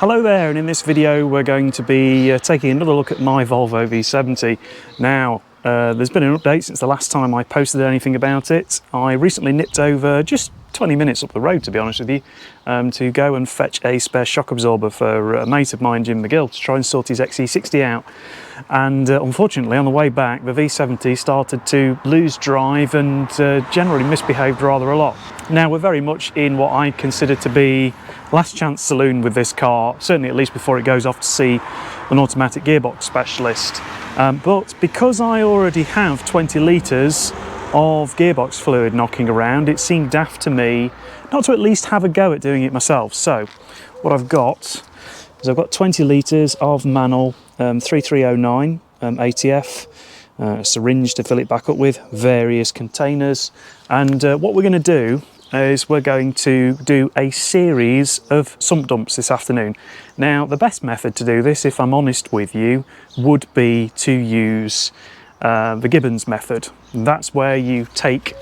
Hello there, and in this video we're going to be taking another look at my Volvo V70. Now, there's been an update since the last time I posted anything about it. I recently nipped over just 20 minutes up the road, to be honest with you, to go and fetch a spare shock absorber for a mate of mine, Jim McGill, to try and sort his XC60 out. And unfortunately, on the way back, the V70 started to lose drive and generally misbehaved rather a lot. Now, we're very much in what I consider to be last chance saloon with this car, certainly at least before it goes off to see an automatic gearbox specialist. But because I already have 20 litres of gearbox fluid knocking around, it seemed daft to me not to at least have a go at doing it myself. So what I've got is I've got 20 litres of Manol 3309 ATF, a syringe to fill it back up with, various containers, and what we're going to do is we're going to do a series of sump dumps this afternoon. Now, the best method to do this, if I'm honest with you, would be to use the Gibbons method. That's where you take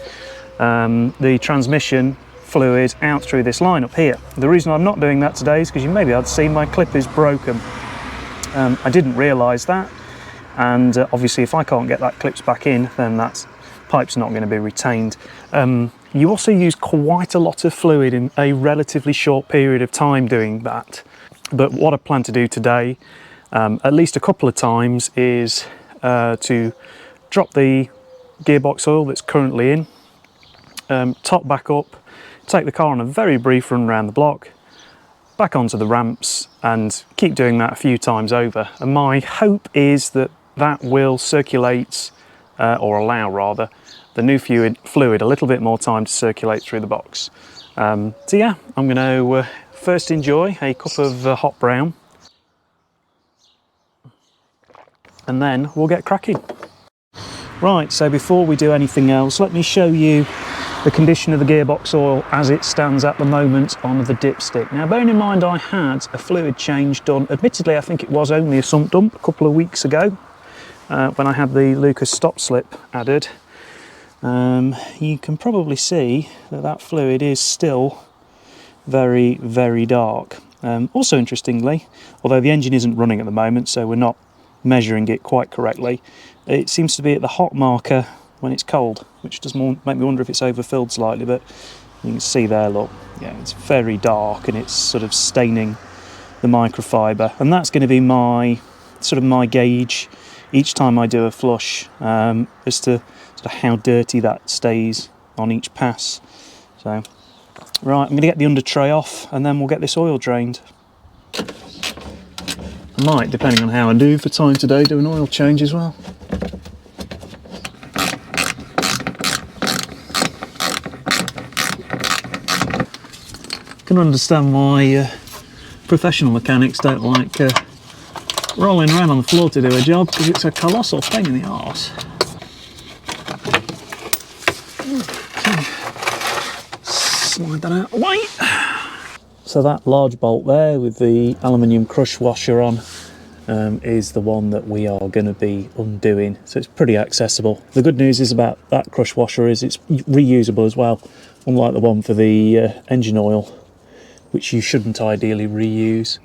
the transmission fluid out through this line up here. The reason I'm not doing that today is because you may be able to see my clip is broken. I didn't realise that, and obviously if I can't get that clips back in, then that pipe's not going to be retained. You also use quite a lot of fluid in a relatively short period of time doing that. But what I plan to do today, at least a couple of times, is to drop the gearbox oil that's currently in, top back up, take the car on a very brief run around the block, back onto the ramps, and keep doing that a few times over. And my hope is that that will circulate, or allow rather, the new fluid a little bit more time to circulate through the box. So yeah, I'm going to first enjoy a cup of hot brown, and then we'll get cracking. Right, so before we do anything else, let me show you the condition of the gearbox oil as it stands at the moment on the dipstick. Now, bearing in mind I had a fluid change done, admittedly I think it was only a sump dump a couple of weeks ago, when I had the Lucas stop slip added. You can probably see that that fluid is still very, very dark. Also interestingly, although the engine isn't running at the moment, so we're not measuring it quite correctly, it seems to be at the hot marker when it's cold, which does make me wonder if it's overfilled slightly, but you can see there, look, yeah, it's very dark and it's sort of staining the microfiber, and that's going to be my gauge each time I do a flush, as to sort of how dirty that stays on each pass. So, right, I'm going to get the under tray off and then we'll get this oil drained. I might, depending on how I do for time today, do an oil change as well. I can understand why professional mechanics don't like rolling around on the floor to do a job, because it's a colossal pain in the arse. Okay. Slide that out of the way. So that large bolt there with the aluminium crush washer on is the one that we are going to be undoing, so it's pretty accessible. The good news is about that crush washer is it's reusable as well, unlike the one for the engine oil, which you shouldn't ideally reuse.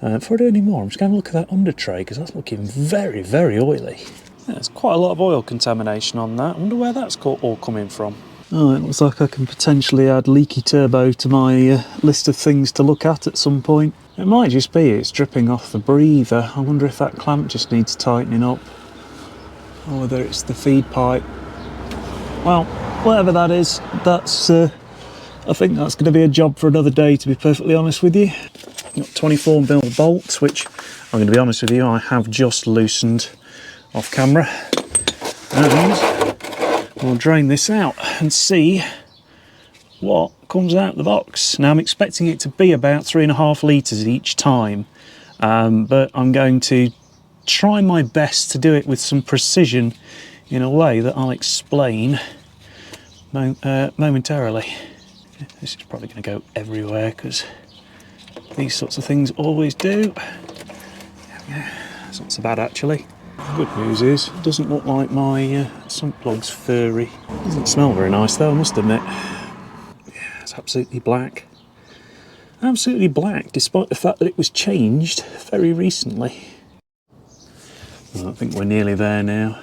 Before I do any more, I'm just going to look at that under tray, because that's looking very, very oily. Yeah, there's quite a lot of oil contamination on that. I wonder where that's all coming from. Oh, it looks like I can potentially add leaky turbo to my list of things to look at some point. It might just be it's dripping off the breather. I wonder if that clamp just needs tightening up, or whether it's the feed pipe. Well, whatever that is, that's I think that's going to be a job for another day, to be perfectly honest with you. Got 24mm bolts, which I'm going to be honest with you, I have just loosened off camera. And we'll drain this out and see what comes out the box. Now, I'm expecting it to be about 3.5 litres each time, but I'm going to try my best to do it with some precision in a way that I'll explain momentarily. This is probably going to go everywhere, because these sorts of things always do. That's not so bad, actually. The good news is it doesn't look like my sump plug's furry. Doesn't smell very nice though, I must admit. Yeah, it's absolutely black. absolutely black, despite the fact that it was changed very recently. Well, I think we're nearly there now.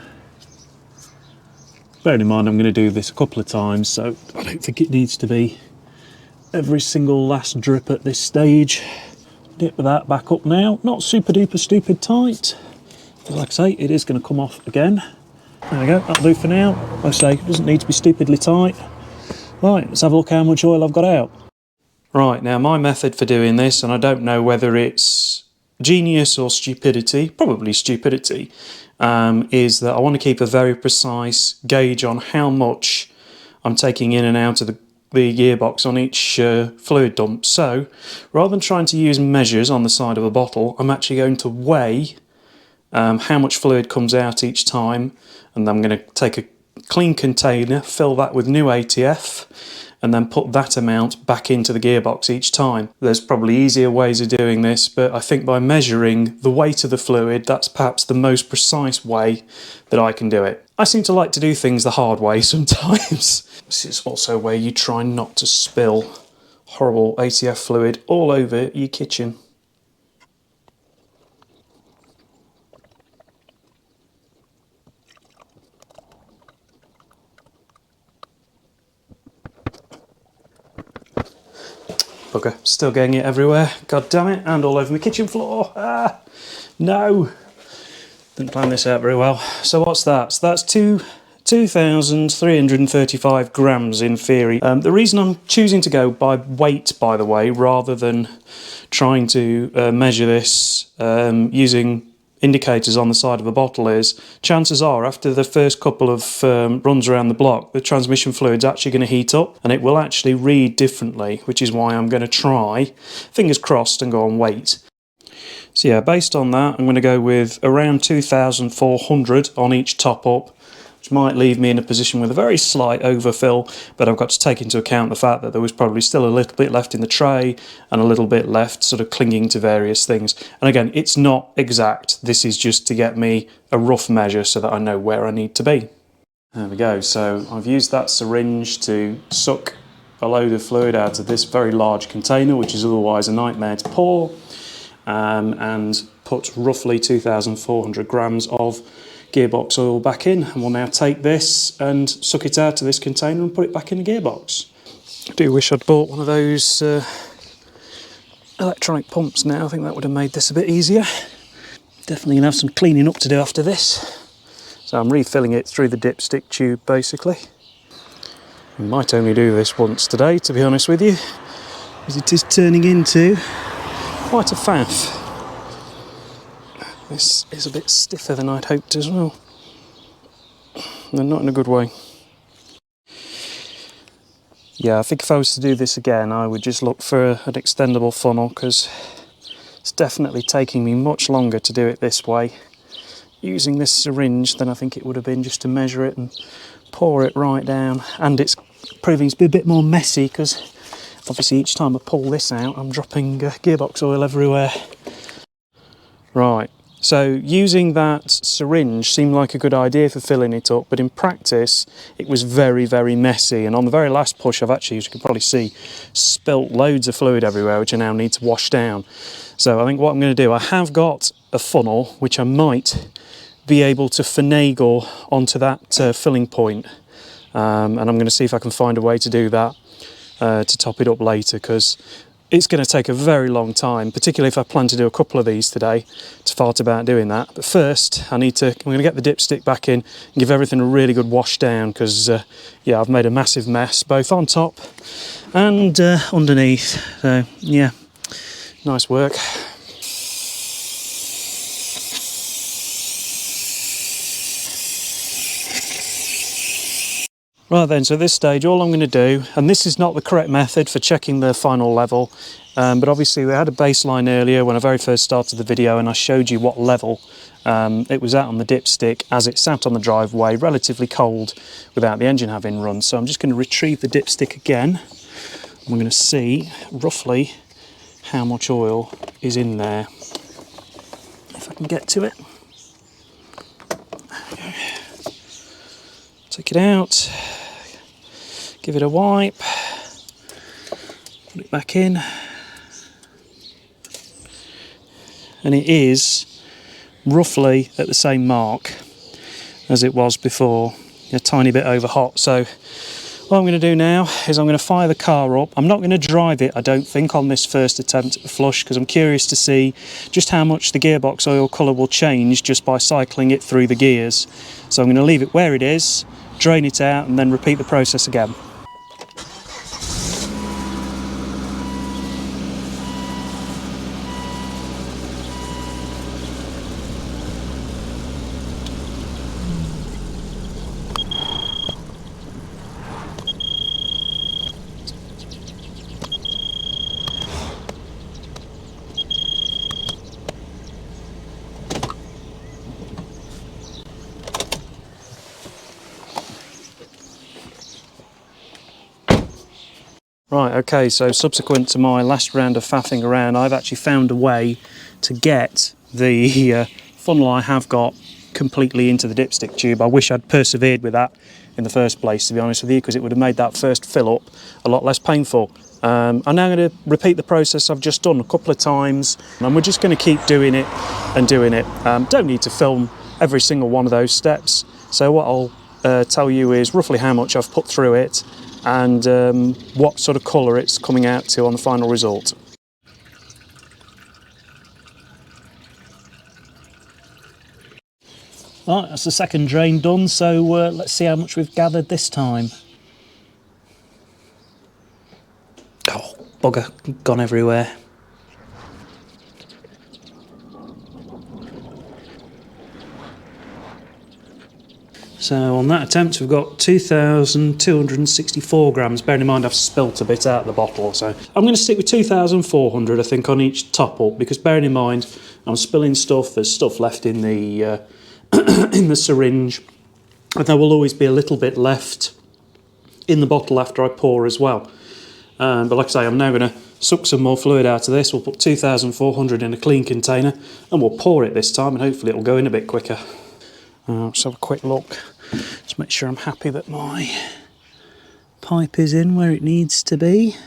Bearing in mind I'm going to do this a couple of times, so I don't think it needs to be every single last drip at this stage. Dip that back up now, not super duper stupid tight. But like I say, it is going to come off again. There we go, that'll do for now. Like I say, it doesn't need to be stupidly tight. Right, let's have a look how much oil I've got out. Right, now my method for doing this, and I don't know whether it's genius or stupidity, probably stupidity, is that I want to keep a very precise gauge on how much I'm taking in and out of the gearbox on each fluid dump. So, rather than trying to use measures on the side of a bottle, I'm actually going to weigh how much fluid comes out each time, and I'm going to take a clean container, fill that with new ATF, and then put that amount back into the gearbox each time. There's probably easier ways of doing this, but I think by measuring the weight of the fluid, that's perhaps the most precise way that I can do it. I seem to like to do things the hard way sometimes. This is also where you try not to spill horrible ATF fluid all over your kitchen. Bugger, still getting it everywhere. God damn it, and all over my kitchen floor. Ah, no. Didn't plan this out very well. So what's that? So that's 2,335 grams in theory. The reason I'm choosing to go by weight, by the way, rather than trying to measure this using indicators on the side of a bottle is, chances are after the first couple of runs around the block, the transmission fluid's actually going to heat up and it will actually read differently, which is why I'm going to try, fingers crossed, and go on weight. So yeah, based on that, I'm going to go with around 2,400 on each top up, which might leave me in a position with a very slight overfill, but I've got to take into account the fact that there was probably still a little bit left in the tray and a little bit left sort of clinging to various things. And again, it's not exact. This is just to get me a rough measure so that I know where I need to be. There we go. So I've used that syringe to suck a load of fluid out of this very large container, which is otherwise a nightmare to pour, and put roughly 2,400 grams of gearbox oil back in, and we'll now take this and suck it out of this container and put it back in the gearbox. I do wish I'd bought one of those electronic pumps now. I think that would have made this a bit easier. Definitely going to have some cleaning up to do after this. So I'm refilling it through the dipstick tube basically. I might only do this once today, to be honest with you, as it is turning into quite a faff. This is a bit stiffer than I'd hoped as well, and not in a good way. Yeah, I think if I was to do this again, I would just look for an extendable funnel, because it's definitely taking me much longer to do it this way using this syringe than I think it would have been just to measure it and pour it right down. And it's proving to be a bit more messy, because obviously each time I pull this out, I'm dropping gearbox oil everywhere. Right. So using that syringe seemed like a good idea for filling it up, but in practice it was very, very messy, and on the very last push I've actually, as you can probably see, spilt loads of fluid everywhere, which I now need to wash down. So I think what I'm going to do, I have got a funnel which I might be able to finagle onto that filling point, and I'm going to see if I can find a way to do that to top it up later, because it's going to take a very long time, particularly if I plan to do a couple of these today, to fart about doing that. But first, I'm going to get the dipstick back in and give everything a really good wash down, because, yeah, I've made a massive mess, both on top and underneath. So, yeah, nice work. Right then, so at this stage, all I'm going to do, and this is not the correct method for checking the final level, but obviously we had a baseline earlier when I very first started the video, and I showed you what level it was at on the dipstick as it sat on the driveway, relatively cold, without the engine having run. So I'm just going to retrieve the dipstick again. I'm going to see roughly how much oil is in there, if I can get to it. There we go. Take it out. Give it a wipe, put it back in. and it is roughly at the same mark as it was before, a tiny bit over hot. So what I'm going to do now is I'm going to fire the car up. I'm not going to drive it, I don't think, on this first attempt at the flush, because I'm curious to see just how much the gearbox oil colour will change just by cycling it through the gears. So I'm going to leave it where it is, drain it out, and then repeat the process again. Right, okay, so subsequent to my last round of faffing around, I've actually found a way to get the funnel I have got completely into the dipstick tube. I wish I'd persevered with that in the first place, to be honest with you, because it would have made that first fill up a lot less painful. I'm now going to repeat the process I've just done a couple of times, and we're just going to keep doing it and doing it. Don't need to film every single one of those steps, so what I'll tell you is roughly how much I've put through it, and what sort of colour it's coming out to on the final result. Right, that's the second drain done, so let's see how much we've gathered this time. Oh, bugger, gone everywhere. So on that attempt we've got 2,264 grams, bearing in mind I've spilt a bit out of the bottle, so I'm going to stick with 2,400 I think on each top up, because bearing in mind I'm spilling stuff, there's stuff left in the in the syringe, and there will always be a little bit left in the bottle after I pour as well. But like I say, I'm now going to suck some more fluid out of this. We'll put 2,400 in a clean container and we'll pour it this time, and hopefully it'll go in a bit quicker. Let's have a quick look, just make sure I'm happy that my pipe is in where it needs to be.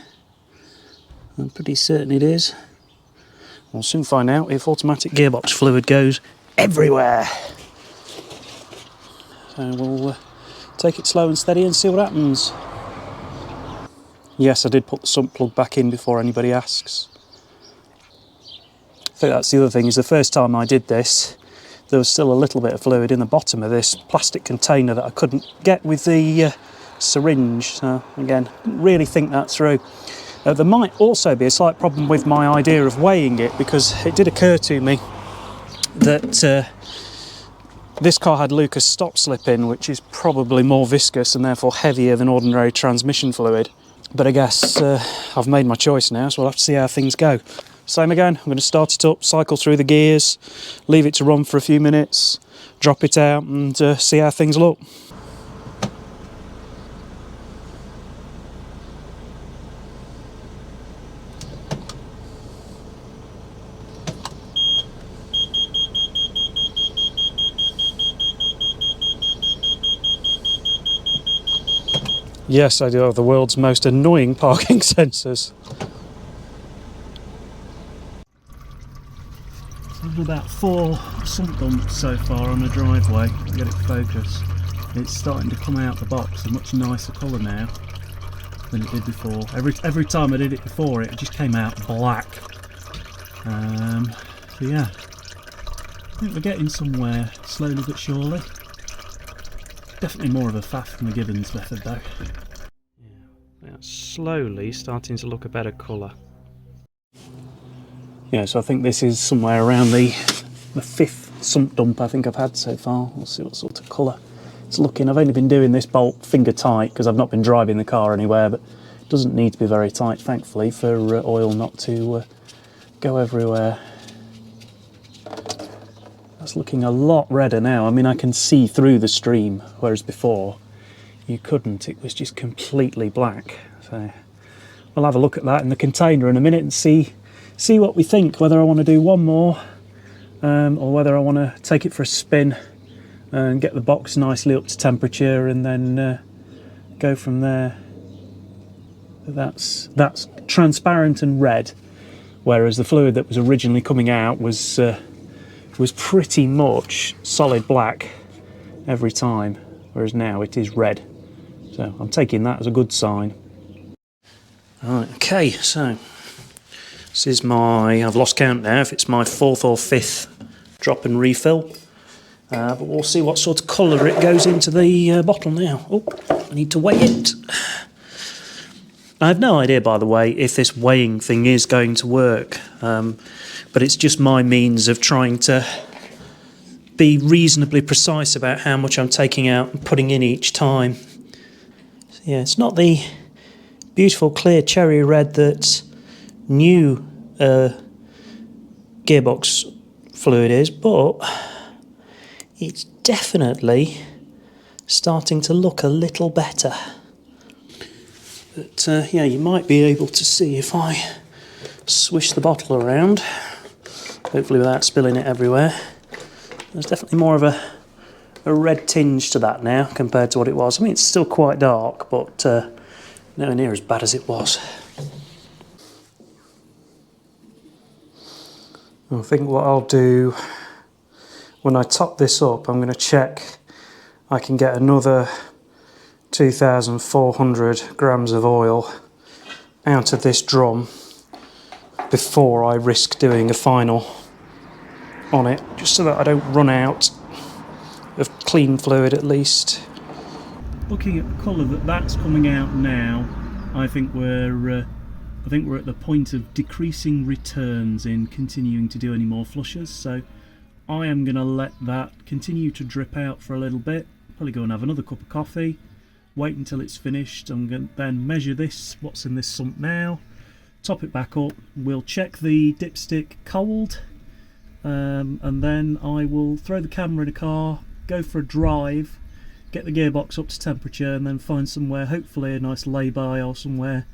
I'm pretty certain it is. We'll soon find out if automatic gearbox fluid goes everywhere. So we'll take it slow and steady and see what happens. Yes, I did put the sump plug back in before anybody asks. I think that's the other thing, is the first time I did this, there was still a little bit of fluid in the bottom of this plastic container that I couldn't get with the syringe. So again, didn't really think that through. There might also be a slight problem with my idea of weighing it, because it did occur to me that this car had Lucas stop slip in, which is probably more viscous and therefore heavier than ordinary transmission fluid. But I guess I've made my choice now, so we'll have to see how things go. Same again, I'm going to start it up, cycle through the gears, leave it to run for a few minutes, drop it out and see how things look. Yes, I do have the world's most annoying parking sensors. I've done about 4 sump dumps so far on the driveway to get it focused. It's starting to come out the box a much nicer colour now than it did before. Every time I did it before, it just came out black. So yeah, I think we're getting somewhere slowly but surely. Definitely more of a faff than the Gibbons method though. Yeah, that's slowly starting to look a better colour. Yeah, so I think this is somewhere around the 5th sump dump I think I've had so far. We'll see what sort of colour it's looking. I've only been doing this bolt finger tight because I've not been driving the car anywhere, but it doesn't need to be very tight, thankfully, for oil not to go everywhere. That's looking a lot redder now. I mean, I can see through the stream, whereas before you couldn't. It was just completely black. So we'll have a look at that in the container in a minute and see what we think, whether I want to do one more or whether I want to take it for a spin and get the box nicely up to temperature and then go from there. That's transparent and red, whereas the fluid that was originally coming out was pretty much solid black every time, whereas now it is red. So I'm taking that as a good sign. Right, okay, so this is my, I've lost count now if it's my 4th or 5th drop and refill. But we'll see what sort of colour it goes into the bottle now. Oh, I need to weigh it. I have no idea, by the way, if this weighing thing is going to work, but it's just my means of trying to be reasonably precise about how much I'm taking out and putting in each time. So yeah, it's not the beautiful clear cherry red that new Gearbox fluid is, but it's definitely starting to look a little better. But yeah, you might be able to see if I swish the bottle around, hopefully without spilling it everywhere. There's definitely more of a red tinge to that now compared to what it was. I mean, it's still quite dark, but nowhere near as bad as it was. I think what I'll do when I top this up, I'm going to check I can get another 2,400 grams of oil out of this drum before I risk doing a final on it, just so that I don't run out of clean fluid at least. Looking at the colour that's coming out now, I think we're at the point of decreasing returns in continuing to do any more flushes, so I am going to let that continue to drip out for a little bit, probably go and have another cup of coffee, wait until it's finished. I'm going to then measure this, what's in this sump now, top it back up, we'll check the dipstick cold, and then I will throw the camera in a car, go for a drive, get the gearbox up to temperature, and then find somewhere, hopefully a nice lay-by or somewhere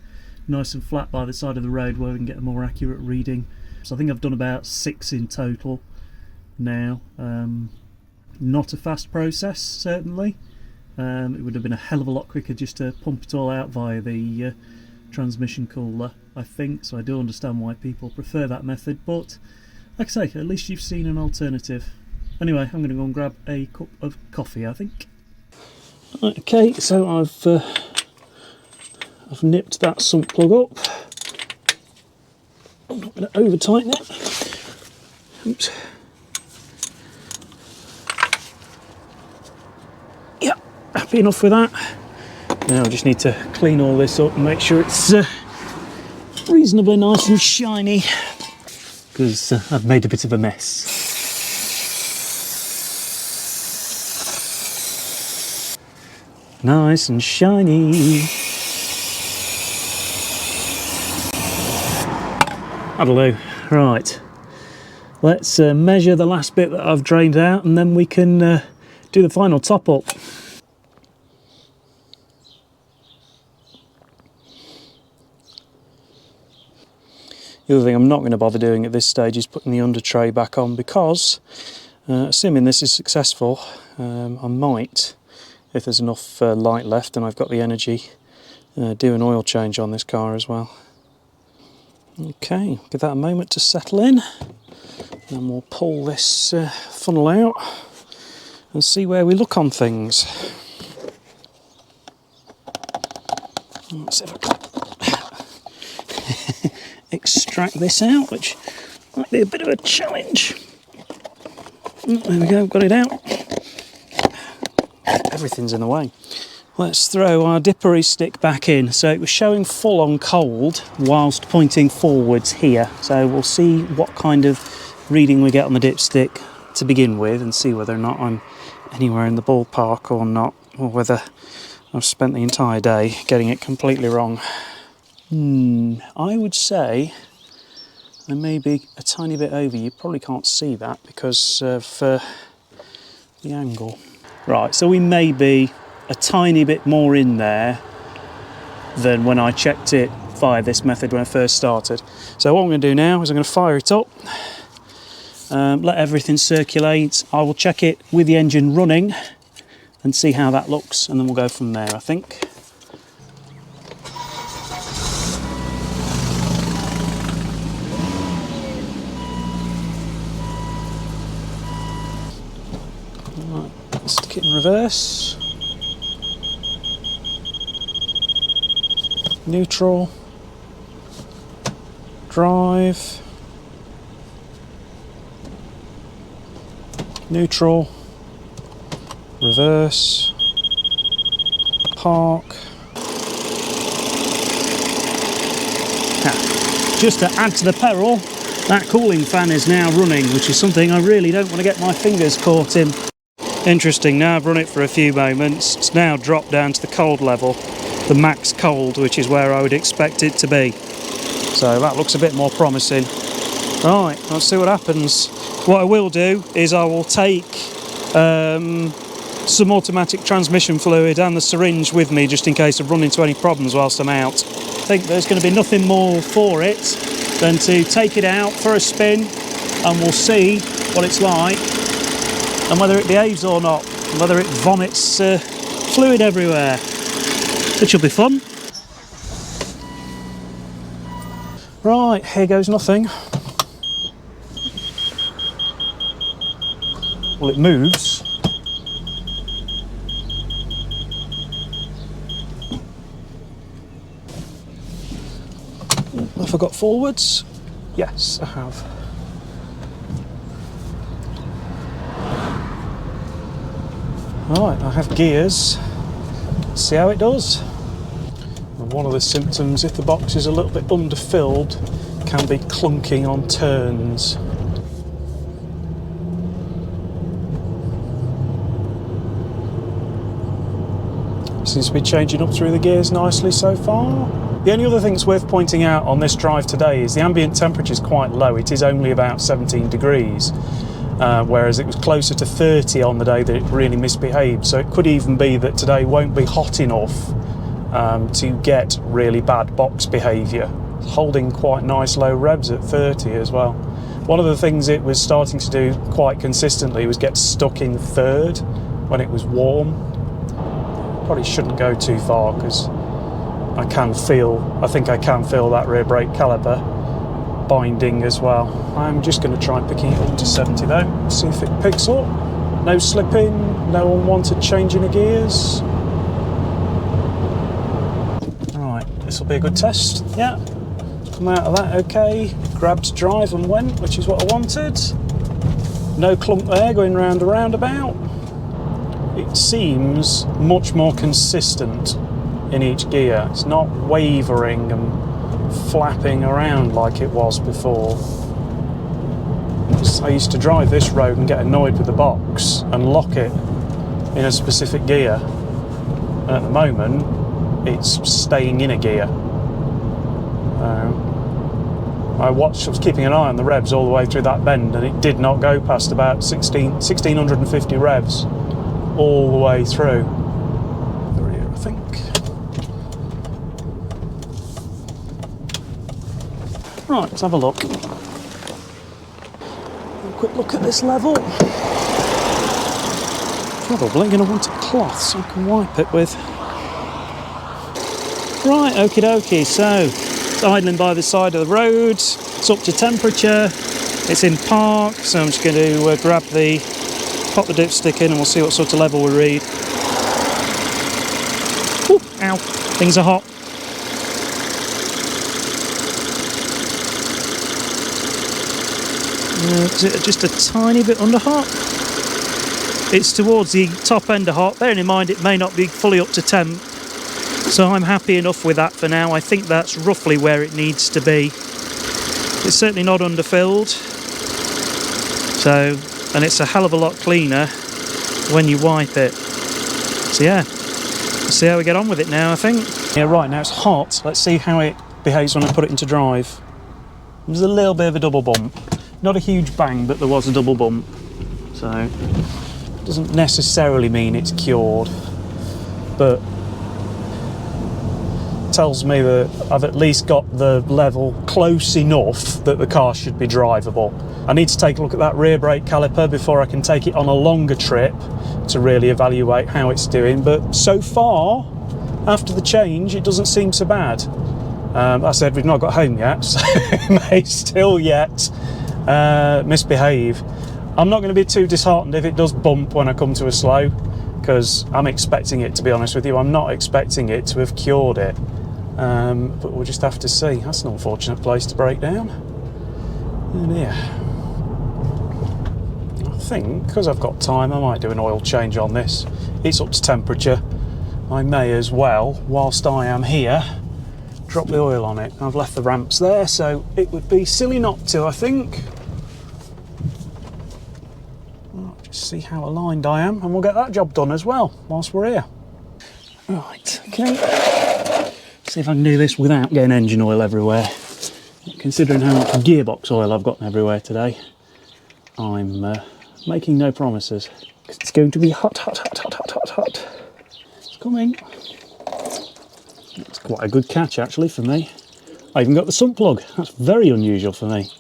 nice and flat by the side of the road where we can get a more accurate reading. So I think I've done about 6 in total now. Not a fast process, certainly. It would have been a hell of a lot quicker just to pump it all out via the transmission cooler, I think, so I do understand why people prefer that method, but like I say, at least you've seen an alternative. Anyway, I'm going to go and grab a cup of coffee, I think. Okay, so I've nipped that sump plug up. I'm not going to over tighten it. Oops. Yeah, happy enough with that. Now I just need to clean all this up and make sure it's reasonably nice and shiny, because I've made a bit of a mess. Nice and shiny. That'll do. Right, let's measure the last bit that I've drained out, and then we can do the final top up. The other thing I'm not going to bother doing at this stage is putting the under tray back on, because assuming this is successful, I might, if there's enough light left and I've got the energy, do an oil change on this car as well. Okay, give that a moment to settle in, and we'll pull this funnel out and see where we look on things. Let's see if I can extract this out, which might be a bit of a challenge. There we go, got it out. Everything's in the way. Let's throw our dippery stick back in. So it was showing full on cold whilst pointing forwards here. So we'll see what kind of reading we get on the dipstick to begin with, and see whether or not I'm anywhere in the ballpark or not, or whether I've spent the entire day getting it completely wrong. I would say I may be a tiny bit over. You probably can't see that because of the angle. Right, so we may be a tiny bit more in there than when I checked it via this method when I first started. So what I'm going to do now is I'm going to fire it up, let everything circulate. I will check it with the engine running and see how that looks, and then we'll go from there, I think. stick it in reverse, neutral, drive, neutral, reverse, park. Now, just to add to the peril, that cooling fan is now running, which is something I really don't want to get my fingers caught in. Interesting, now I've run it for a few moments, it's now dropped down to the cold level, the max cold, which is where I would expect it to be. So that looks a bit more promising. Right, let's see what happens. What I will do is I will take some automatic transmission fluid and the syringe with me just in case I run into any problems whilst I'm out. I think there's going to be nothing more for it than to take it out for a spin and we'll see what it's like and whether it behaves or not, and whether it vomits fluid everywhere, which will be fun. Right, here goes nothing. Well, it moves. Have I got forwards? Yes, I have. Right, I have gears. Let's see how it does. And one of the symptoms, if the box is a little bit underfilled, can be clunking on turns. Seems to be changing up through the gears nicely so far. The only other thing that's worth pointing out on this drive today is the ambient temperature is quite low. It is only about 17 degrees, whereas it was closer to 30 on the day that it really misbehaved. So it could even be that today won't be hot enough to get really bad box behaviour. Holding quite nice low revs at 30 as well. One of the things it was starting to do quite consistently was get stuck in third when it was warm. Probably shouldn't go too far because I think I can feel that rear brake caliper binding as well. I'm just going to try picking it up to 70 though, see if it picks up. No slipping, no unwanted changing of gears. Right, this will be a good test. Yeah, come out of that okay. Grabbed drive and went, which is what I wanted. No clump there going round a roundabout. It seems much more consistent in each gear. It's not wavering and flapping around like it was before. I used to drive this road and get annoyed with the box and lock it in a specific gear. And at the moment, it's staying in a gear. I was keeping an eye on the revs all the way through that bend and it did not go past about 1650 revs all the way through. The rear, I think. Right, let's have a look. A quick look at this level. Probably going to want a cloth so I can wipe it with. Right, okie dokie, so it's idling by the side of the road, it's up to temperature, it's in park, so I'm just going to pop the dipstick in and we'll see what sort of level we read. Ooh, ow, things are hot. Is it just a tiny bit under hot? It's towards the top end of hot, bearing in mind it may not be fully up to temp. So I'm happy enough with that for now. I think that's roughly where it needs to be. It's certainly not underfilled. So, and it's a hell of a lot cleaner when you wipe it. So yeah, let's see how we get on with it now, I think. Yeah, right, now it's hot. Let's see how it behaves when I put it into drive. There's a little bit of a double bump. Not a huge bang, but there was a double bump. So, it doesn't necessarily mean it's cured, but tells me that I've at least got the level close enough that the car should be drivable. I need to take a look at that rear brake caliper before I can take it on a longer trip to really evaluate how it's doing, but so far after the change it doesn't seem so bad. I said we've not got home yet, so it may still yet misbehave. I'm not going to be too disheartened if it does bump when I come to a slow, because I'm expecting it, to be honest with you. I'm not expecting it to have cured it, but we'll just have to see. That's an unfortunate place to break down. And yeah, I think because I've got time, I might do an oil change on this. It's up to temperature. I may as well, whilst I am here, drop the oil on it. I've left the ramps there, so it would be silly not to, I think. I'll just see how aligned I am, and we'll get that job done as well whilst we're here. Right, okay. See if I can do this without getting engine oil everywhere. Considering how much gearbox oil I've gotten everywhere today, I'm making no promises. It's going to be hot, hot, hot, hot, hot, hot, hot. It's coming. It's quite a good catch actually for me. I even got the sump plug. That's very unusual for me.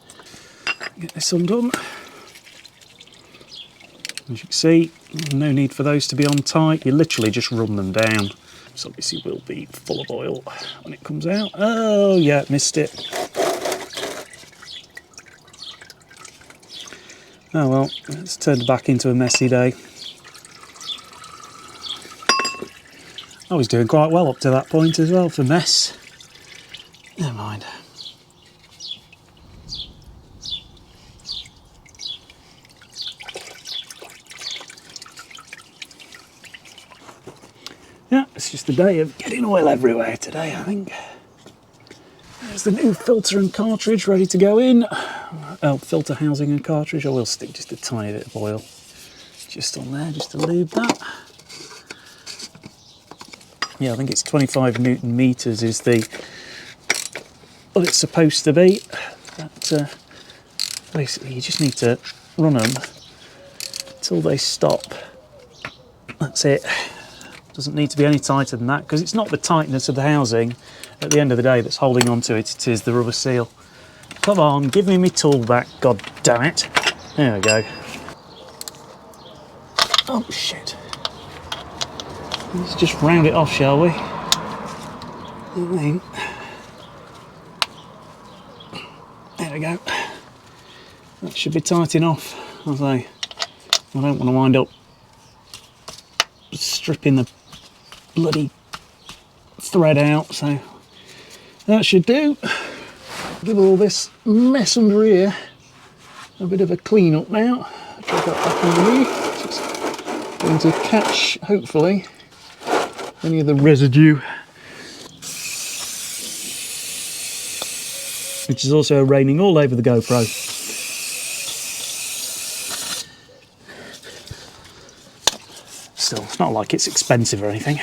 Get this undone. As you can see, no need for those to be on tight. You literally just run them down. This obviously will be full of oil when it comes out. Oh yeah, missed it. Oh well, it's turned back into a messy day. I was doing quite well up to that point as well for mess. Never mind. Yeah, it's just a day of getting oil everywhere today, I think. There's the new filter and cartridge ready to go in. Oh, filter housing and cartridge. I will stick just a tiny bit of oil just on there, just to lube that. Yeah, I think it's 25 Newton meters is the what it's supposed to be. But basically, you just need to run them until they stop. That's it. Doesn't need to be any tighter than that, because it's not the tightness of the housing at the end of the day that's holding on to it. It is the rubber seal. Come on, give me my tool back, god damn it. There we go. Oh shit. Let's just round it off, shall we? There we go. That should be tight enough. I say, I don't want to wind up stripping the bloody thread out, so that should do. Give all this mess under here a bit of a clean up now. Drag that back underneath. It's going to catch, hopefully, any of the residue, which is also raining all over the GoPro. Still, it's not like it's expensive or anything.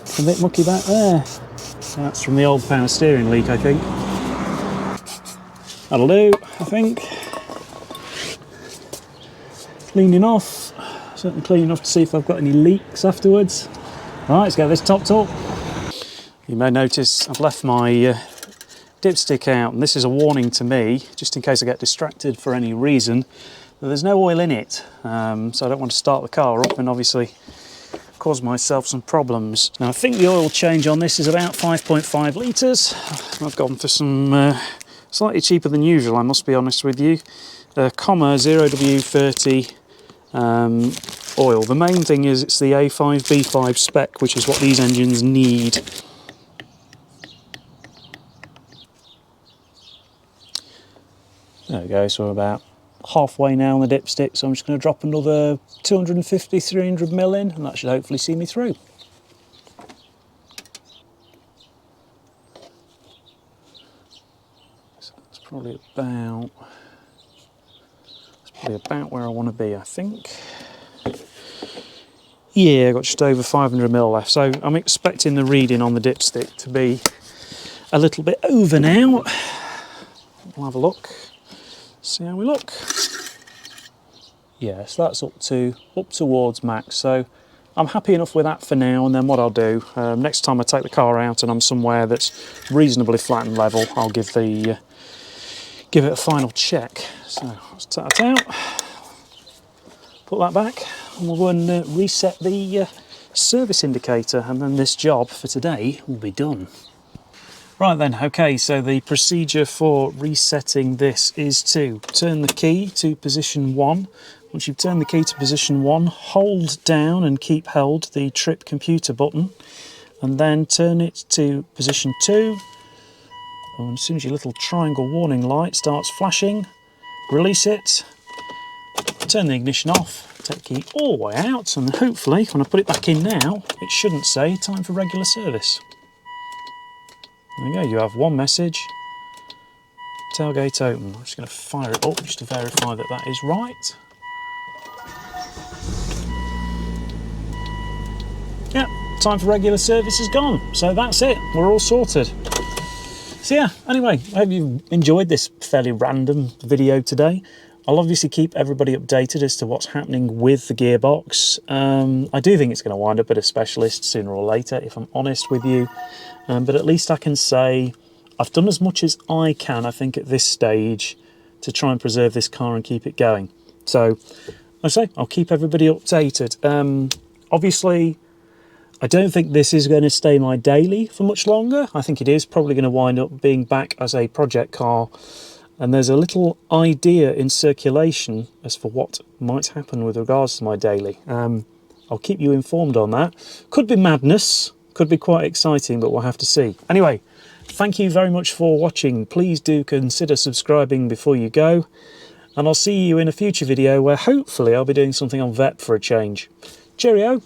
It's a bit mucky back there. That's from the old power steering leak, I think. That'll do, I think. Cleaning off. Certainly clean enough to see if I've got any leaks afterwards. Right, let's get this topped up. You may notice I've left my dipstick out, and this is a warning to me, just in case I get distracted for any reason, that there's no oil in it. So I don't want to start the car up and obviously cause myself some problems. Now I think the oil change on this is about 5.5 litres. I've gone for some slightly cheaper than usual, I must be honest with you. Comma 0W30 oil. The main thing is it's the A5B5 spec, which is what these engines need. There we go, so we're about halfway now on the dipstick, so I'm just going to drop another 250-300ml in, and that should hopefully see me through. So that's probably about where I want to be, I think. Yeah, I've got just over 500ml left, so I'm expecting the reading on the dipstick to be a little bit over now. We'll have a look, see how we look. Yes, that's up towards max, so I'm happy enough with that for now. And then what I'll do, next time I take the car out and I'm somewhere that's reasonably flat and level, I'll give it a final check. So let's take that out, put that back, and we'll go and reset the service indicator, and then this job for today will be done. Right then, okay, so the procedure for resetting this is to turn the key to position 1. Once you've turned the key to position 1, hold down and keep held the trip computer button, and then turn it to position 2. And as soon as your little triangle warning light starts flashing, release it, turn the ignition off, take the key all the way out, and hopefully when I put it back in now, it shouldn't say time for regular service. There we go, you have one message, tailgate open. I'm just going to fire it up just to verify that that is right. Yeah, time for regular service is gone, so that's it, we're all sorted. So yeah, anyway, I hope you enjoyed this fairly random video today. I'll obviously keep everybody updated as to what's happening with the gearbox. I do think it's going to wind up at a specialist sooner or later, if I'm honest with you. But at least I can say I've done as much as I can, I think, at this stage to try and preserve this car and keep it going. So, I say, I'll keep everybody updated. Obviously, I don't think this is going to stay my daily for much longer. I think it is probably going to wind up being back as a project car. And there's a little idea in circulation as for what might happen with regards to my daily. I'll keep you informed on that. Could be madness, could be quite exciting, but we'll have to see. Anyway, thank you very much for watching. Please do consider subscribing before you go. And I'll see you in a future video where hopefully I'll be doing something on VEP for a change. Cheerio!